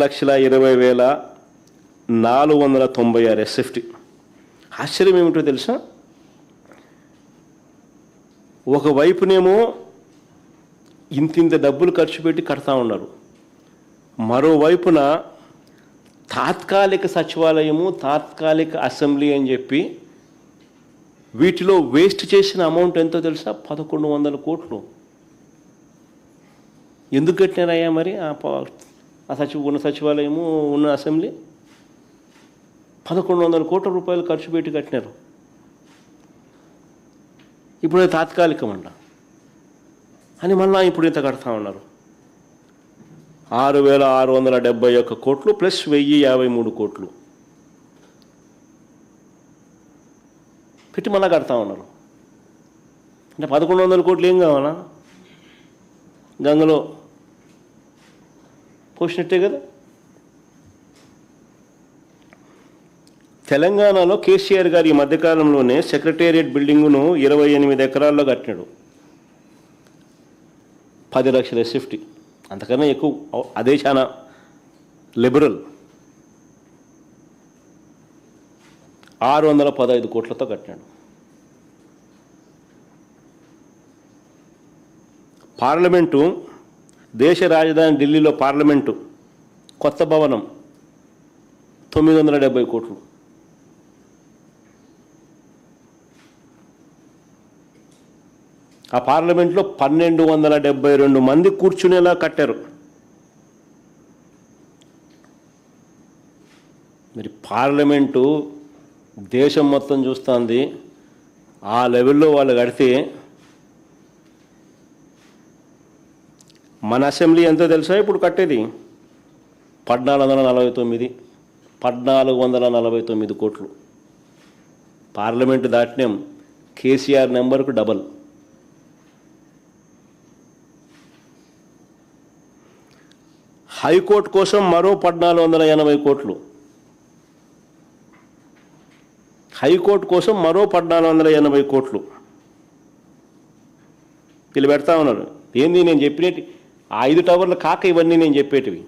1,20,496 SFT. ఆశ్చర్యం ఏమిటో తెలుసా? ఒకవైపునేమో ఇంతింత డబ్బులు ఖర్చు పెట్టి కడతా ఉన్నారు, మరోవైపున తాత్కాలిక సచివాలయము, తాత్కాలిక అసెంబ్లీ అని చెప్పి వీటిలో వేస్ట్ చేసిన అమౌంట్ ఎంతో తెలుసా? 1,100 కోట్లు. ఎందుకు కట్టినారయ్యా మరి ఉన్న సచివాలయము, ఉన్న అసెంబ్లీ? 1,100 కోట్ల రూపాయలు ఖర్చు పెట్టి కట్టినారు. ఇప్పుడు అది తాత్కాలికం అంట అని మళ్ళా ఇప్పుడు ఇంత కడతా ఉన్నారు. 6,671 కోట్లు ప్లస్ 1,053 కోట్లు పెట్టి మళ్ళా కడతా ఉన్నారు. అంటే 1,100 కోట్లు ఏం కావాలా? గంగలో పోసినట్టే కదా. తెలంగాణలో కేసీఆర్ గారు ఈ మధ్యకాలంలోనే సెక్రటేరియట్ బిల్డింగును 28 ఎకరాల్లో కట్టినాడు. 10 లక్షల SFT, అంతకన్నా ఎక్కువ. అదే చాలా లిబరల్. 615 కోట్లతో కట్టినాడు. పార్లమెంటు, దేశ రాజధాని ఢిల్లీలో పార్లమెంటు కొత్త భవనం 970 కోట్లు. ఆ పార్లమెంట్లో 1,272 మంది కూర్చునేలా కట్టారు. మరి పార్లమెంటు దేశం మొత్తం చూస్తుంది, ఆ లెవెల్లో వాళ్ళు కడితే మన అసెంబ్లీ ఎంతో తెలుసా ఇప్పుడు కట్టేది? 1,449 కోట్లు. పార్లమెంటు దాటినాం, కేసీఆర్ నెంబర్కు డబల్. హైకోర్టు కోసం మరో 1,480 కోట్లు. హైకోర్టు కోసం మరో 1,480 కోట్లు వీళ్ళు పెడతా ఉన్నారు. ఏంది నేను చెప్పినట్టు 5 టవర్లు కాక ఇవన్నీ నేను చెప్పేటివి.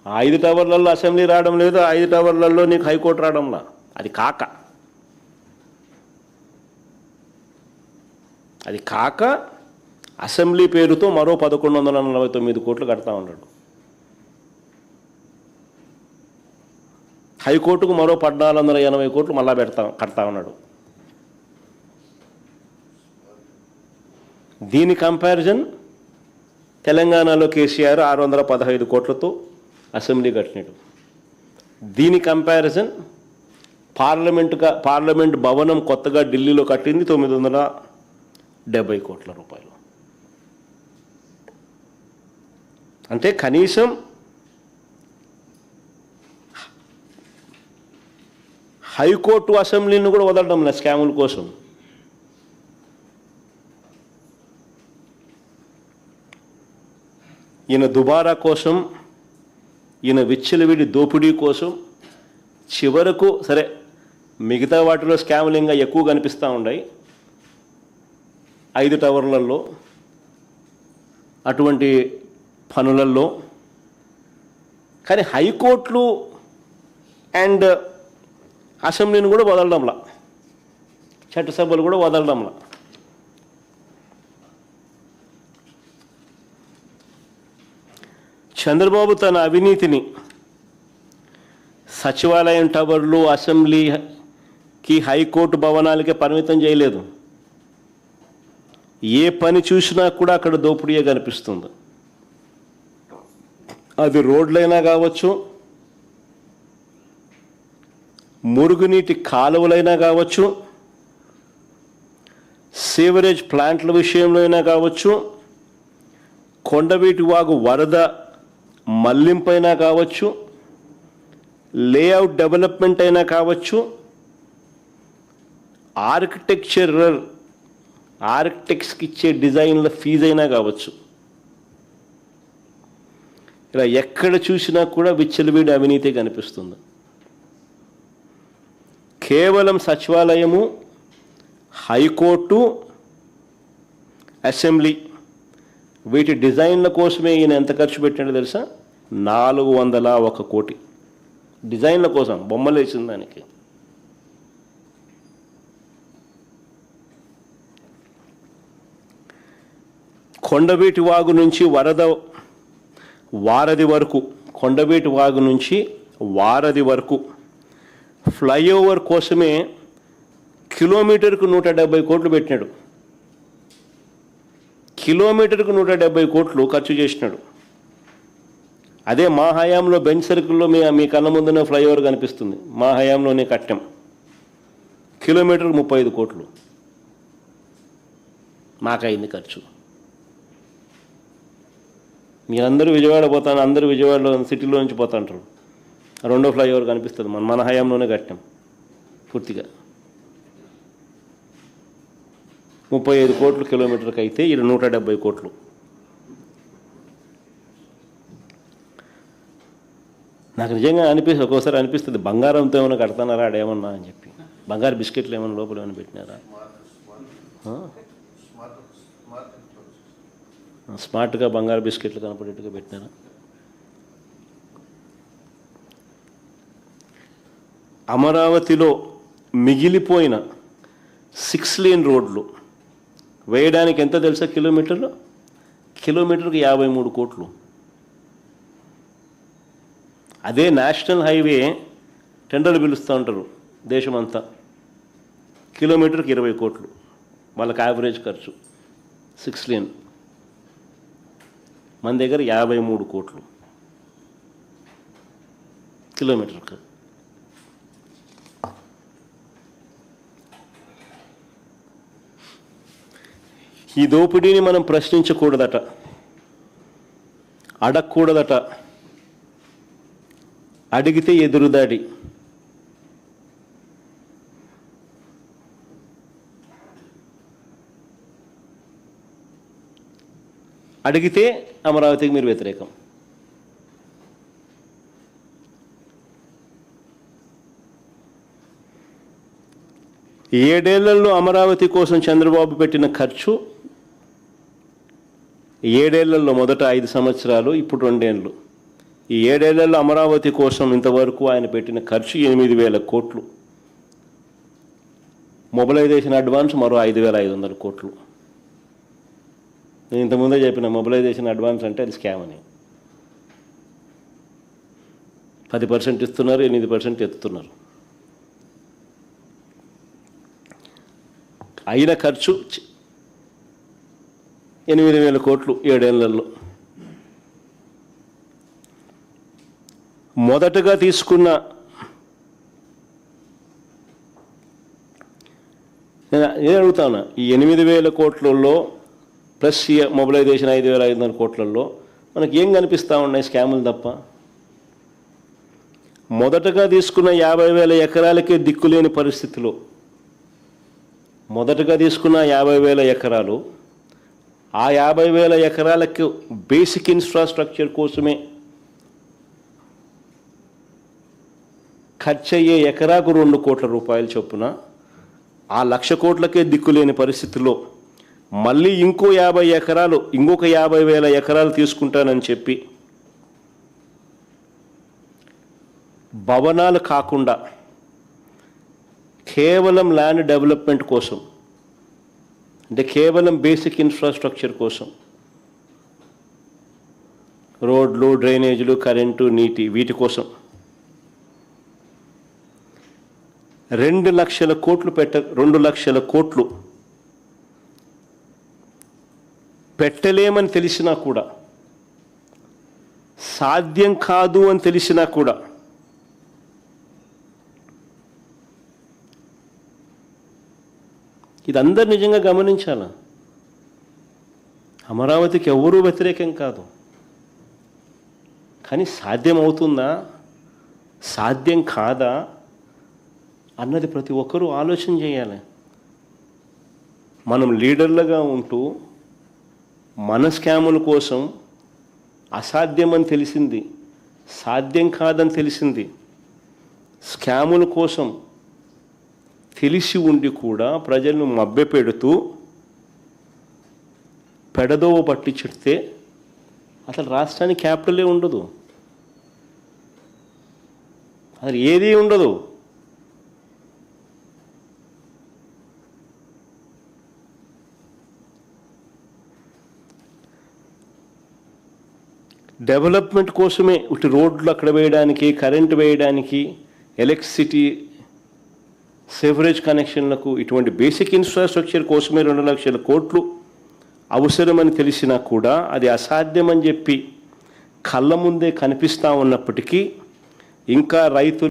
5 టవర్లలో అసెంబ్లీ రావడం లేదు, 5 టవర్లలో నీకు హైకోర్టు రావడంలా. అది కాక అసెంబ్లీ పేరుతో మరో 1,149 కోట్లు కడతా ఉన్నాడు. హైకోర్టుకు మరో 1,480 కోట్లు మళ్ళా కడతా ఉన్నాడు. దీని కంపారిజన్ తెలంగాణలో కేసీఆర్ 615 కోట్లతో అసెంబ్లీ కట్టినాడు. దీని కంపారిజన్ పార్లమెంట్ భవనం కొత్తగా ఢిల్లీలో కట్టింది 970 కోట్ల రూపాయలు. అంటే కనీసం హైకోర్టు అసెంబ్లీని కూడా వదలడం లేదు స్కాముల కోసం. ఈయన దుబారా కోసం, ఈయన విచ్చలవిడి దోపిడీ కోసం చివరకు సరే మిగతా వాటిలో స్కాములు ఇంకా ఎక్కువ కనిపిస్తూ ఉన్నాయి 5 టవర్లలో, అటువంటి పనులలో. కానీ హైకోర్టులు అండ్ అసెంబ్లీని కూడా వదలడంలా, చట్టసభలు కూడా వదలడంలా. చంద్రబాబు తన అవినీతిని సచివాలయం టవర్లు, అసెంబ్లీకి, హైకోర్టు భవనాలకే పరిమితం చేయలేదు. ఏ పని చూసినా కూడా అక్కడ దోపిడీయే కనిపిస్తుంది. అది రోడ్లైనా కావచ్చు, మురుగునీటి కాలువలైనా కావచ్చు, సీవరేజ్ ప్లాంట్ల విషయంలో అయినా కావచ్చు, కొండవీటి వాగు వరద మళ్లింపైనా కావచ్చు, లేఅవుట్ డెవలప్మెంట్ అయినా కావచ్చు, ఆర్కిటెక్ట్స్కి ఇచ్చే డిజైన్ల ఫీజు అయినా కావచ్చు, ఇలా ఎక్కడ చూసినా కూడా విచ్చలవిడి అవినీతి కనిపిస్తుంది. కేవలం సచివాలయము, హైకోర్టు, అసెంబ్లీ వీటి డిజైన్ల కోసమే ఈయన ఎంత ఖర్చు పెట్టాడో తెలుసా? 401 కోటి డిజైన్ల కోసం, బొమ్మలు వేసిన దానికి. కొండవీటి వాగు నుంచి వారధి వరకు, కొండవీటి వాగు నుంచి వారధి వరకు ఫ్లైఓవర్ కోసమే కిలోమీటర్కు 170 కోట్లు పెట్టినాడు. కిలోమీటర్కు 170 కోట్లు ఖర్చు చేసినాడు. అదే మా హయాంలో బెంచ్ సర్కిల్లో మీ కళ్ళ ముందునే ఫ్లైఓవర్ కనిపిస్తుంది. మా హయాంలోనే కట్టాం. కిలోమీటర్కు 35 కోట్లు మాకైంది ఖర్చు. మీరందరూ విజయవాడ పోతాను, అందరూ విజయవాడలో సిటీలో నుంచి పోతాంటారు. రెండో ఫ్లైఓవర్ కనిపిస్తుంది. మన హయాంలోనే కట్టాం పూర్తిగా. 35 కోట్లు కిలోమీటర్కి అయితే ఇది 170 కోట్లు. నాకు నిజంగా ఒక్కోసారి అనిపిస్తుంది, బంగారంతో ఏమైనా కడతానారా ఆడేమన్నా అని చెప్పి. బంగారు బిస్కెట్లు ఏమైనా లోపల ఏమైనా పెట్టినారా? స్మార్ట్గా బంగారు బిస్కెట్లు కనపడేట్టుగా పెట్టినారా? అమరావతిలో మిగిలిపోయిన 6 లేన్ రోడ్లు వేయడానికి ఎంత తెలుసా? కిలోమీటర్కి 53 కోట్లు. అదే నేషనల్ హైవే టెండర్లు పిలుస్తూ ఉంటారు దేశమంతా, కిలోమీటర్కి 20 కోట్లు వాళ్ళకి యావరేజ్ ఖర్చు. 6 లేన్ మన దగ్గర 53 కోట్లు కిలోమీటర్కి. ఈ దోపిడీని మనం ప్రశ్నించకూడదట, అడగకూడదట. అడిగితే ఎదురుదాడి. అడిగితే అమరావతికి మీరు వ్యతిరేకం. ఏడేళ్లలో అమరావతి కోసం చంద్రబాబు పెట్టిన ఖర్చు, 7 ఏళ్లలో మొదట 5 సంవత్సరాలు, ఇప్పుడు 2 ఏళ్ళు. ఈ 7 ఏళ్లలో అమరావతి కోసం ఇంతవరకు ఆయన పెట్టిన ఖర్చు 8,000 కోట్లు. మొబిలైజేషన్ అడ్వాన్స్ మరో 5,500 కోట్లు. నేను ఇంతకుముందే చెప్పిన మొబిలైజేషన్ అడ్వాన్స్ అంటే అది స్కామ్ అని. 10% ఇస్తున్నారు, 8% ఎత్తుతున్నారు. అయిన ఖర్చు 8,000 కోట్లు 7 ఏళ్లలో. మొదటగా తీసుకున్న నేను అడుగుతాను, ఈ 8,000 కోట్లలో ప్లస్ మొబిలైజేషన్ 5,500 కోట్లలో మనకి ఏం కనిపిస్తూ ఉన్నాయి? స్కాములు తప్ప. మొదటగా తీసుకున్న 50,000 ఎకరాలకే దిక్కులేని పరిస్థితిలో, మొదటగా తీసుకున్న 50,000 ఎకరాలు, ఆ 50,000 ఎకరాలకు బేసిక్ ఇన్ఫ్రాస్ట్రక్చర్ కోసమే ఖర్చు అయ్యే ఎకరాకు 2 కోట్ల రూపాయలు చొప్పున, ఆ 1,00,000 కోట్లకే దిక్కులేని పరిస్థితిలో మళ్ళీ ఇంకో 50 ఎకరాలు, ఇంకొక 50,000 ఎకరాలు తీసుకుంటానని చెప్పి భవనాలు కాకుండా కేవలం ల్యాండ్ డెవలప్మెంట్ కోసం, అంటే కేవలం బేసిక్ ఇన్ఫ్రాస్ట్రక్చర్ కోసం, రోడ్లు, డ్రైనేజీలు, కరెంటు, నీటి, వీటి కోసం 2 లక్షల కోట్లు 2 లక్షల కోట్లు పెట్టలేమని తెలిసినా కూడా, సాధ్యం కాదు అని తెలిసినా కూడా ఇది అందరు నిజంగా గమనించాల. అమరావతికి ఎవరూ వ్యతిరేకం కాదు, కానీ సాధ్యం అవుతుందా, సాధ్యం కాదా అన్నది ప్రతి ఒక్కరూ ఆలోచన చేయాలి. మనం లీడర్లుగా ఉంటూ మన స్కాముల కోసం అసాధ్యమని తెలిసింది, సాధ్యం కాదని తెలిసింది, స్కాముల కోసం తెలిసి ఉండి కూడా ప్రజలను మభ్యపెడుతూ పెడదోవ పట్టించితే అసలు రాష్ట్రానికి క్యాపిటలే ఉండదు. అది ఏదీ ఉండదు. డెవలప్మెంట్ కోసమే ఇటు రోడ్లు అక్కడ వేయడానికి, కరెంటు వేయడానికి, ఎలక్ట్రిసిటీ, సెవరేజ్ కనెక్షన్లకు, ఇటువంటి బేసిక్ ఇన్ఫ్రాస్ట్రక్చర్ కోసమే 2 లక్షల కోట్లు అవసరమని తెలిసినా కూడా అది అసాధ్యమని చెప్పి కళ్ళ ముందే కనిపిస్తూ ఉన్నప్పటికీ ఇంకా రైతులు